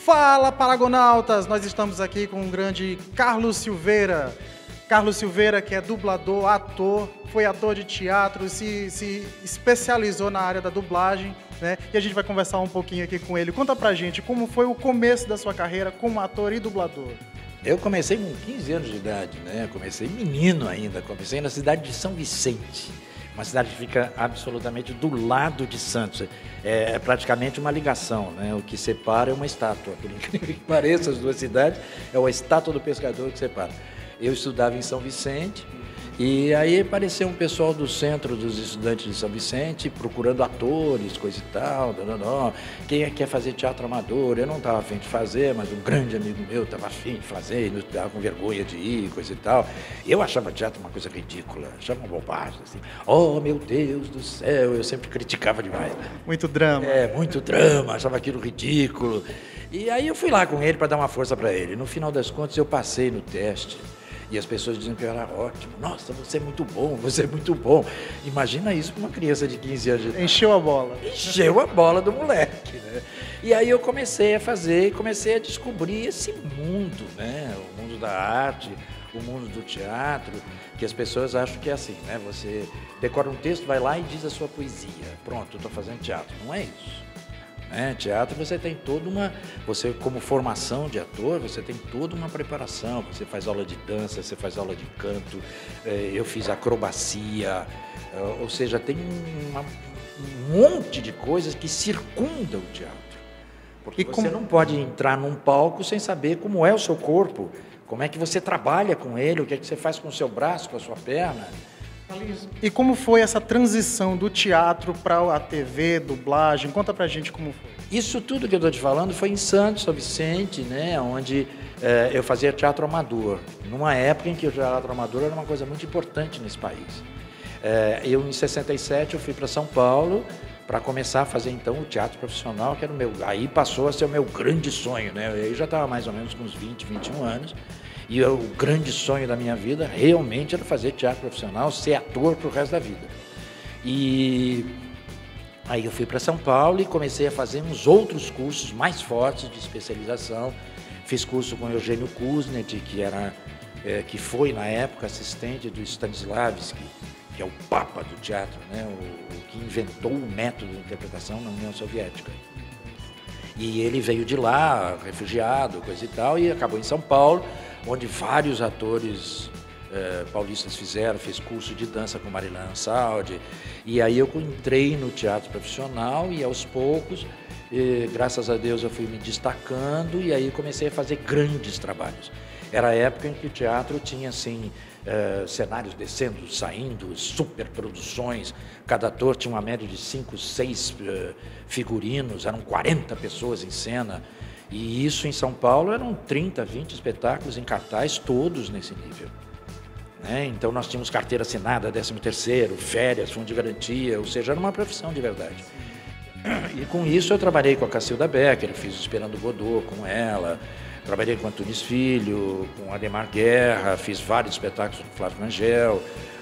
Fala, Paragonautas! Nós estamos aqui com o grande Carlos Silveira. Carlos Silveira, que é dublador, ator, foi ator de teatro, se especializou na área da dublagem, né? E a gente vai conversar um pouquinho aqui com ele. Conta pra gente como foi o começo da sua carreira como ator e dublador. Eu comecei com 15 anos de idade, né? Comecei menino ainda, comecei na cidade de São Vicente. Uma cidade que fica absolutamente do lado de Santos. É praticamente uma ligação, né? O que separa é uma estátua. Por incrível que pareça, as duas cidades, é uma estátua do pescador que separa. Eu estudava em São Vicente e aí apareceu um pessoal do centro dos estudantes de São Vicente procurando atores, coisa e tal. Quem é que quer fazer teatro amador? Eu não estava afim de fazer, mas um grande amigo meu estava afim de fazer, e estava com vergonha de ir, coisa e tal. Eu achava teatro uma coisa ridícula, achava uma bobagem, assim. Oh, meu Deus do céu, eu sempre criticava demais. Muito drama. Muito drama, achava aquilo ridículo. E aí eu fui lá com ele para dar uma força para ele. No final das contas, eu passei no teste. E as pessoas diziam que eu era ótimo. Nossa, você é muito bom, você é muito bom. Imagina isso para uma criança de 15 anos de idade. Encheu a bola. Encheu a bola do moleque, né? E aí eu comecei a fazer, comecei a descobrir esse mundo, né? O mundo da arte, o mundo do teatro, que as pessoas acham que é assim, né? Você decora um texto, vai lá e diz a sua poesia. Pronto, eu estou fazendo teatro. Não é isso. Teatro você tem toda uma, você como formação de ator, você tem toda uma preparação, você faz aula de dança, você faz aula de canto, eu fiz acrobacia, ou seja, tem um monte de coisas que circundam o teatro, porque você não pode entrar num palco sem saber como é o seu corpo, como é que você trabalha com ele, o que é que você faz com o seu braço, com a sua perna. E como foi essa transição do teatro para a TV, dublagem? Conta pra gente como foi. Isso tudo que eu estou te falando foi em Santos, São Vicente, né, onde eu fazia teatro amador, numa época em que o teatro amador era uma coisa muito importante nesse país. Eu, em 67, eu fui para São Paulo para começar a fazer, então, o teatro profissional, que era o meu... Aí passou a ser o meu grande sonho, né? Eu já estava mais ou menos com uns 20, 21 anos. E o grande sonho da minha vida realmente era fazer teatro profissional, ser ator para o resto da vida. E aí eu fui para São Paulo e comecei a fazer uns outros cursos mais fortes de especialização. Fiz curso com Eugênio Kuznet, que foi na época assistente do Stanislavski, que é o papa do teatro, né? o que inventou o método de interpretação na União Soviética. E ele veio de lá, refugiado, coisa e tal, e acabou em São Paulo, onde vários atores paulistas fez curso de dança com Marilyn Ansaldi. E aí eu entrei no teatro profissional e aos poucos, graças a Deus, eu fui me destacando e aí comecei a fazer grandes trabalhos. Era a época em que o teatro tinha, assim, cenários descendo, saindo, superproduções. Cada ator tinha uma média de 5, 6 figurinos, eram 40 pessoas em cena. E isso em São Paulo eram 30, 20 espetáculos em cartaz, todos nesse nível. Então nós tínhamos carteira assinada, 13º, férias, fundo de garantia, ou seja, era uma profissão de verdade. E com isso eu trabalhei com a Cacilda Becker, fiz Esperando Godot com ela, trabalhei com Antunes Filho, com Ademar Guerra, fiz vários espetáculos com Flávio Rangel.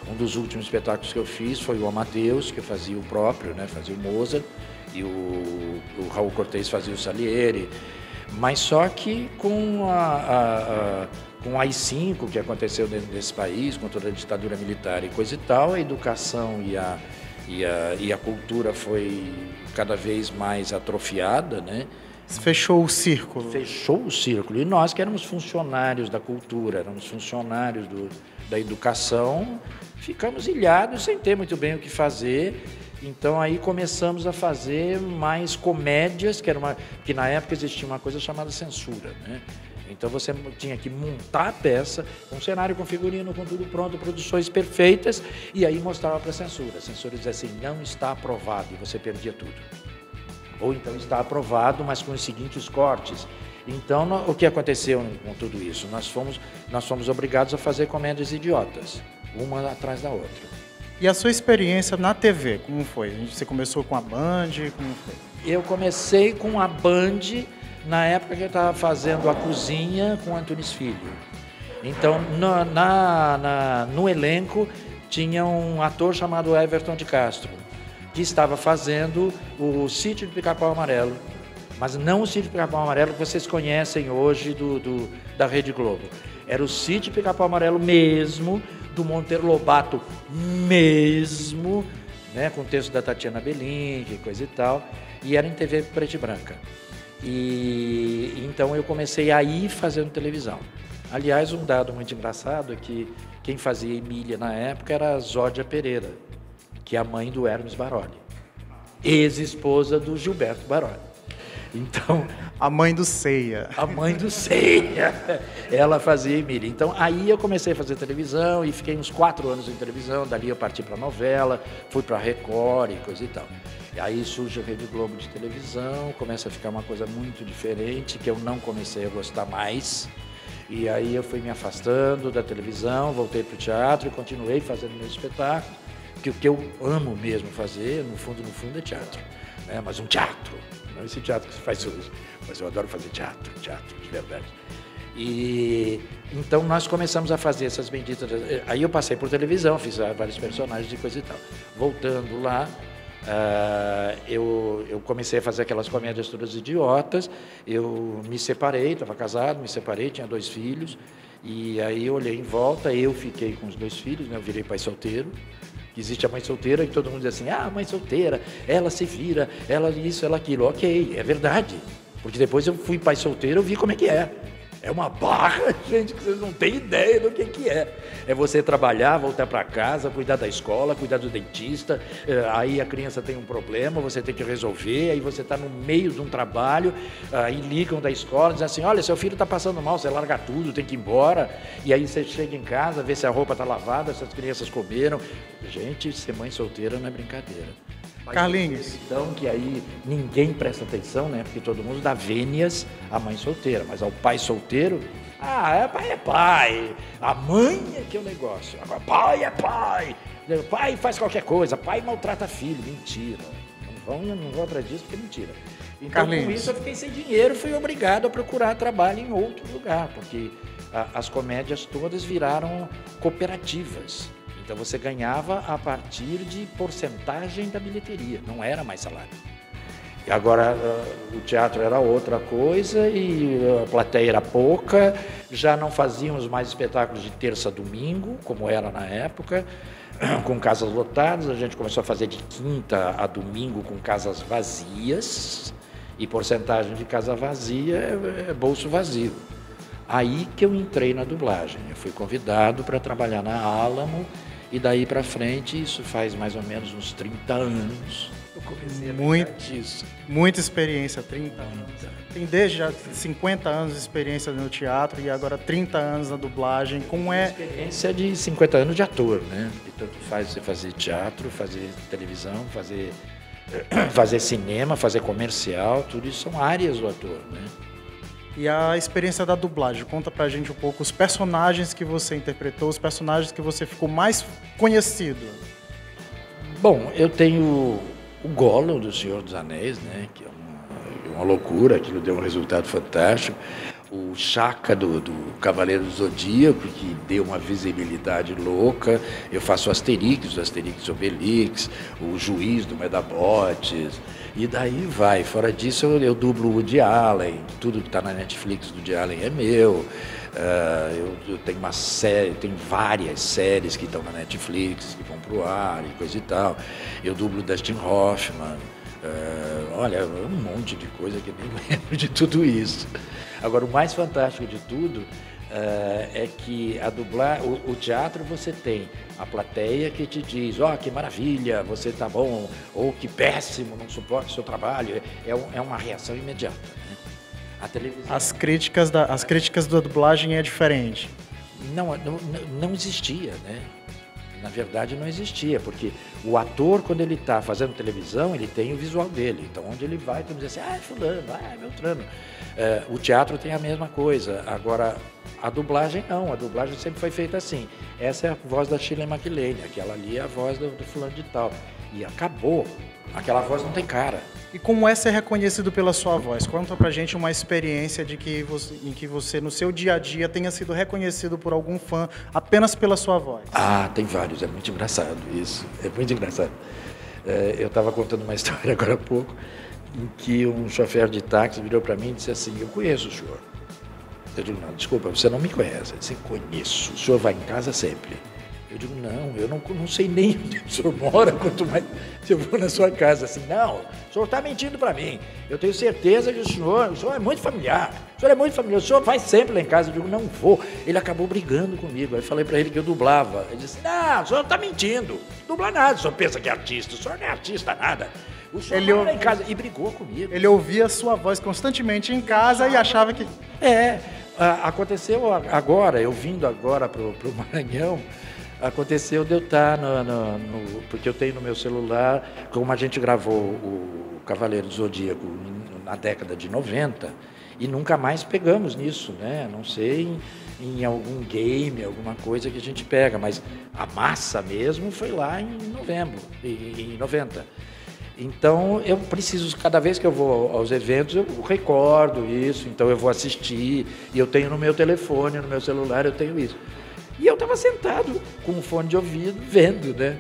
Um dos últimos espetáculos que eu fiz foi o Amadeus, que eu fazia o próprio, né, fazia o Mozart, e o Raul Cortez fazia o Salieri. Mas só que com o AI-5 que aconteceu dentro desse país, com toda a ditadura militar e coisa e tal, a educação e a cultura foi cada vez mais atrofiada, né? Fechou o círculo. Fechou o círculo. E nós que éramos funcionários da cultura, éramos funcionários da educação, ficamos ilhados sem ter muito bem o que fazer. Então aí começamos a fazer mais comédias, que na época existia uma coisa chamada censura, né? Então você tinha que montar a peça, com cenário, com figurino, com tudo pronto, produções perfeitas, e aí mostrava para a censura. A censura dizia assim, não está aprovado, e você perdia tudo. Ou então está aprovado, mas com os seguintes cortes. Então, o que aconteceu com tudo isso? Nós fomos obrigados a fazer comédias idiotas, uma atrás da outra. E a sua experiência na TV, como foi? Você começou com a Band, como foi? Eu comecei com a Band na época que eu estava fazendo A Cozinha com Antunes Filho. Então, no elenco, tinha um ator chamado Everton de Castro, que estava fazendo o Sítio do Pica-Pau Amarelo. Mas não o Sítio Pica-Pau Amarelo que vocês conhecem hoje da Rede Globo. Era o Sítio Pica-Pau Amarelo mesmo, do Monteiro Lobato mesmo, né, com o texto da Tatiana Belink, coisa e tal, e era em TV preta e branca. E então eu comecei a ir fazendo televisão. Aliás, um dado muito engraçado é que quem fazia Emília na época era a Zódia Pereira, que é a mãe do Hermes Baroli, ex-esposa do Gilberto Baroli. Então, a mãe do Ceia. A mãe do Ceia. Ela fazia Emília. Então, aí eu comecei a fazer televisão e fiquei uns 4 anos em televisão. Dali eu parti para novela, fui para Record e coisa e tal. E aí surge a Rede Globo de televisão, começa a ficar uma coisa muito diferente, que eu não comecei a gostar mais. E aí eu fui me afastando da televisão, voltei para o teatro e continuei fazendo meus espetáculos, que o que eu amo mesmo fazer, no fundo, é teatro. Né? Mas um teatro. Não esse teatro que se faz hoje, mas eu adoro fazer teatro de verdade. E então nós começamos a fazer essas benditas. Aí eu passei por televisão, fiz vários personagens e coisa e tal. Voltando lá, eu comecei a fazer aquelas comédias todas idiotas. Eu me separei, estava casado, me separei, tinha 2 filhos. E aí eu olhei em volta, eu fiquei com os 2 filhos, né? Eu virei pai solteiro. Existe a mãe solteira e todo mundo diz assim, a mãe solteira, ela se vira, ela isso, ela aquilo. Ok, é verdade. Porque depois eu fui pai solteiro, eu vi como é que é. É uma barra, gente, que vocês não têm ideia do que é. É você trabalhar, voltar para casa, cuidar da escola, cuidar do dentista, aí a criança tem um problema, você tem que resolver, aí você está no meio de um trabalho, aí ligam da escola, dizem assim, olha, seu filho está passando mal, você larga tudo, tem que ir embora, e aí você chega em casa, vê se a roupa está lavada, se as crianças comeram. Gente, ser mãe solteira não é brincadeira. Carlinhos. Então, que aí ninguém presta atenção, né? Porque todo mundo dá vênias à mãe solteira, mas ao pai solteiro, pai é pai, a mãe é que é o negócio. Agora, pai é pai, pai faz qualquer coisa, pai maltrata filho, mentira. Não vão atrás disso porque é mentira. Então, Carlinhos, com isso eu fiquei sem dinheiro, fui obrigado a procurar trabalho em outro lugar, porque as comédias todas viraram cooperativas. Então você ganhava a partir de porcentagem da bilheteria, não era mais salário. E agora o teatro era outra coisa e a plateia era pouca, já não fazíamos mais espetáculos de terça a domingo, como era na época, com casas lotadas, a gente começou a fazer de quinta a domingo com casas vazias, e porcentagem de casa vazia é bolso vazio. Aí que eu entrei na dublagem, eu fui convidado para trabalhar na Alamo, e daí para frente, isso faz mais ou menos uns 30 anos. Eu comecei a brincar disso. Muita experiência, 30 anos. Tem desde já 50 anos de experiência no teatro e agora 30 anos na dublagem. Como é? Experiência de 50 anos de ator, né? E tanto faz você fazer teatro, fazer televisão, fazer cinema, fazer comercial, tudo isso são áreas do ator, né? E a experiência da dublagem, conta pra gente um pouco os personagens que você interpretou, os personagens que você ficou mais conhecido. Bom, eu tenho o Gollum do Senhor dos Anéis, né, que é uma loucura, aquilo deu um resultado fantástico. O Chaka do Cavaleiro do Zodíaco, que deu uma visibilidade louca. Eu faço o Asterix, do Asterix Obelix, o Juiz do Medabotes, e daí vai. Fora disso, eu dublo o Woody Allen, tudo que está na Netflix do Woody Allen é meu. Eu tenho uma série, tem várias séries que estão na Netflix, que vão para o ar e coisa e tal. Eu dublo o Dustin Hoffman. Olha, um monte de coisa que eu nem lembro de tudo isso. Agora, o mais fantástico de tudo é que o teatro você tem a plateia que te diz, que maravilha, você tá bom, ou que péssimo, não suporto o seu trabalho. É uma reação imediata. Né? A televisão... As críticas da dublagem é diferente. Não existia, né? Na verdade não existia, porque o ator, quando ele está fazendo televisão, ele tem o visual dele. Então, onde ele vai, todo mundo diz assim, é fulano, é Beltrano. O teatro tem a mesma coisa. Agora, a dublagem não, a dublagem sempre foi feita assim. Essa é a voz da Shirley MacLaine, aquela ali é a voz do fulano de tal. E acabou. Aquela voz não tem cara. E como é ser reconhecido pela sua voz? Conta pra gente uma experiência em que você, no seu dia a dia, tenha sido reconhecido por algum fã apenas pela sua voz. Ah, tem vários, é muito engraçado isso, é muito engraçado. Eu estava contando uma história agora há pouco, em que um chofer de táxi virou para mim e disse assim, eu conheço o senhor. Eu digo, não, desculpa, você não me conhece. Ele disse, conheço, o senhor vai em casa sempre. Eu digo, não, eu não sei nem onde o senhor mora, quanto mais se eu vou na sua casa. Assim, não, o senhor está mentindo para mim. Eu tenho certeza que o senhor é muito familiar. O senhor é muito familiar, o senhor vai sempre lá em casa. Eu digo, não vou. Ele acabou brigando comigo. Aí eu falei para ele que eu dublava. Ele disse, não, o senhor está mentindo. Não dubla nada, o senhor pensa que é artista. O senhor não é artista nada. O senhor vai lá em casa. E brigou comigo. Ele ouvia a sua voz constantemente em casa e achava que... Aconteceu agora, eu vindo agora para o Maranhão, aconteceu de eu estar porque eu tenho no meu celular, como a gente gravou o Cavaleiro do Zodíaco na década de 90, e nunca mais pegamos nisso, né? Não sei em algum game, alguma coisa que a gente pega, mas a massa mesmo foi lá em 90. Então, eu preciso, cada vez que eu vou aos eventos, eu recordo isso, então eu vou assistir, e eu tenho no meu telefone, no meu celular, eu tenho isso. E eu estava sentado com um fone de ouvido, vendo, né?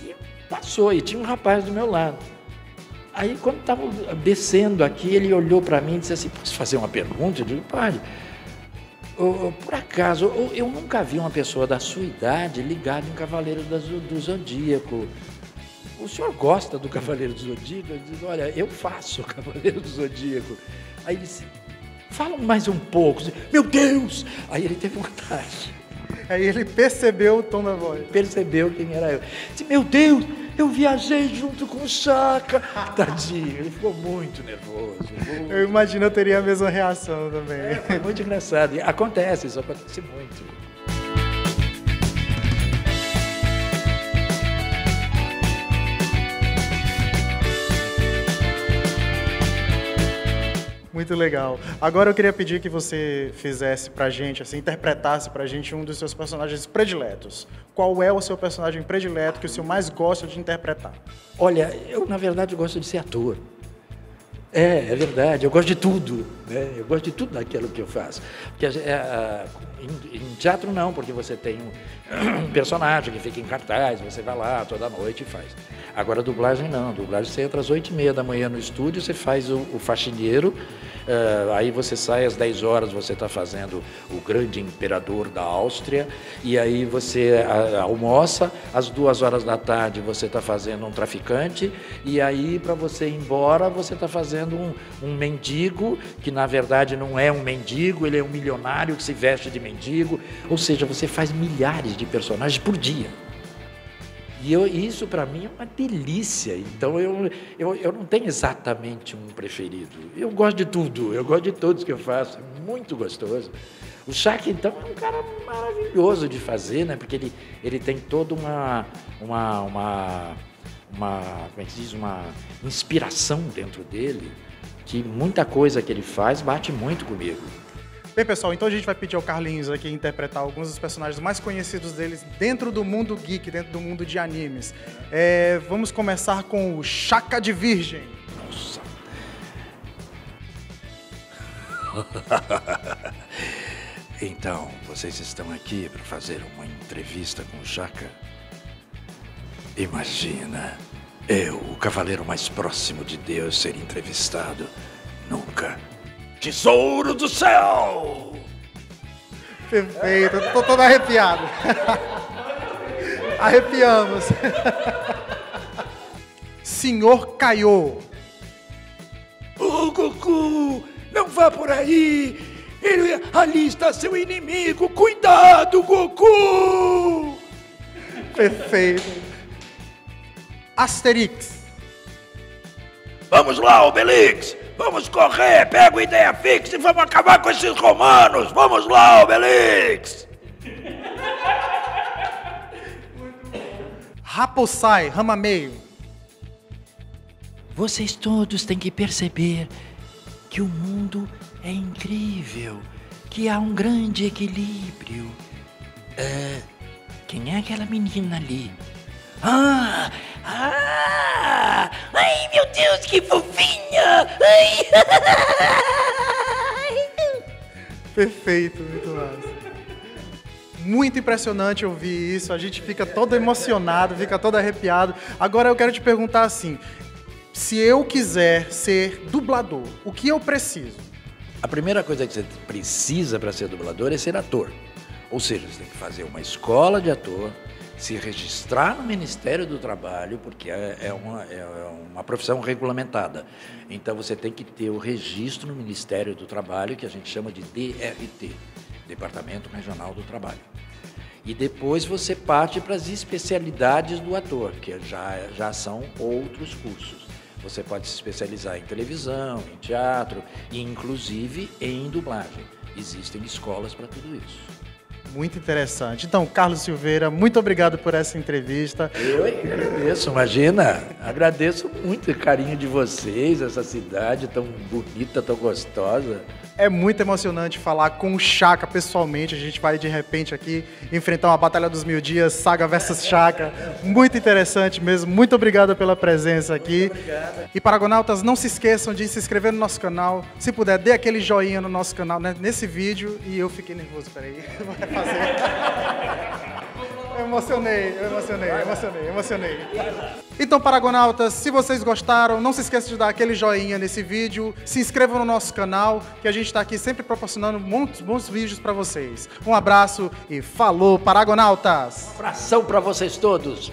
E passou, e tinha um rapaz do meu lado. Aí, quando estava descendo aqui, ele olhou para mim e disse assim, posso fazer uma pergunta? Eu digo, pode. Por acaso, eu nunca vi uma pessoa da sua idade ligada em Cavaleiro do Zodíaco. O senhor gosta do Cavaleiro do Zodíaco? Eu disse, olha, eu faço o Cavaleiro do Zodíaco. Aí ele disse, fala mais um pouco. Meu Deus! Aí ele teve vontade. Aí ele percebeu o tom da voz. Percebeu quem era eu. Disse, meu Deus, eu viajei junto com o Chaka. Tadinho, ele ficou muito nervoso. Eu imagino eu teria a mesma reação também. Foi muito engraçado. E acontece, isso acontece muito. Muito legal. Agora eu queria pedir que você fizesse pra gente, assim, interpretasse pra gente um dos seus personagens prediletos. Qual é o seu personagem predileto que o senhor mais gosta de interpretar? Olha, eu na verdade gosto de ser ator. É verdade, eu gosto de tudo, né? Eu gosto de tudo daquilo que eu faço. Porque em teatro não, porque você tem um personagem que fica em cartaz, você vai lá toda noite e faz. Agora dublagem não, dublagem você entra às 8h30 da manhã no estúdio, você faz o faxineiro, aí você sai às 10 horas, você está fazendo o grande imperador da Áustria, e aí você almoça, às 2 horas da tarde você está fazendo um traficante, e aí para você ir embora você está fazendo um mendigo, que na verdade não é um mendigo, ele é um milionário que se veste de mendigo, ou seja, você faz milhares de personagens por dia. E isso para mim é uma delícia, então eu não tenho exatamente um preferido. Eu gosto de tudo, eu gosto de todos que eu faço, é muito gostoso. O Chaka, então, é um cara maravilhoso de fazer, né? Porque ele tem toda como é que se diz, uma inspiração dentro dele, que muita coisa que ele faz bate muito comigo. Bem, pessoal, então a gente vai pedir ao Carlinhos aqui interpretar alguns dos personagens mais conhecidos deles dentro do mundo geek, dentro do mundo de animes. Vamos começar com o Chaka de Virgem. Nossa. Então, vocês estão aqui para fazer uma entrevista com o Chaka? Imagina, eu, o cavaleiro mais próximo de Deus, ser entrevistado. Nunca. Tesouro do céu! Perfeito, eu tô todo arrepiado. Arrepiamos. Senhor Kaiô. Ô, Goku, não vá por aí! Ali está seu inimigo! Cuidado, Goku! Perfeito. Asterix. Vamos lá, Obelix! Vamos correr! Pega a ideia fixa e vamos acabar com esses romanos! Vamos lá, Obelix! Muito Rapossai, rama meio. Vocês todos têm que perceber que o mundo é incrível, que há um grande equilíbrio. Quem é aquela menina ali? Ai, meu Deus, que fofinha! Ai. Perfeito, muito massa. Muito impressionante ouvir isso, a gente fica todo emocionado, fica todo arrepiado. Agora eu quero te perguntar assim, se eu quiser ser dublador, o que eu preciso? A primeira coisa que você precisa para ser dublador é ser ator. Ou seja, você tem que fazer uma escola de ator, se registrar no Ministério do Trabalho, porque é uma profissão regulamentada. Então você tem que ter o registro no Ministério do Trabalho, que a gente chama de DRT, Departamento Regional do Trabalho. E depois você parte para as especialidades do ator, que já são outros cursos. Você pode se especializar em televisão, em teatro e inclusive em dublagem. Existem escolas para tudo isso. Muito interessante. Então, Carlos Silveira, muito obrigado por essa entrevista. Eu agradeço, imagina. Agradeço muito o carinho de vocês, essa cidade tão bonita, tão gostosa. É muito emocionante falar com o Chaka pessoalmente. A gente vai, de repente, aqui enfrentar uma Batalha dos Mil Dias, Saga versus Chaka. Muito interessante mesmo. Muito obrigado pela presença aqui. Obrigado. E, Paragonautas, não se esqueçam de se inscrever no nosso canal. Se puder, dê aquele joinha no nosso canal, né, nesse vídeo. E eu fiquei nervoso, peraí. Vai fazer. Eu emocionei. Então, Paragonautas, se vocês gostaram, não se esqueçam de dar aquele joinha nesse vídeo, se inscrevam no nosso canal, que a gente está aqui sempre proporcionando muitos bons vídeos para vocês. Um abraço e falou, Paragonautas! Um abração para vocês todos!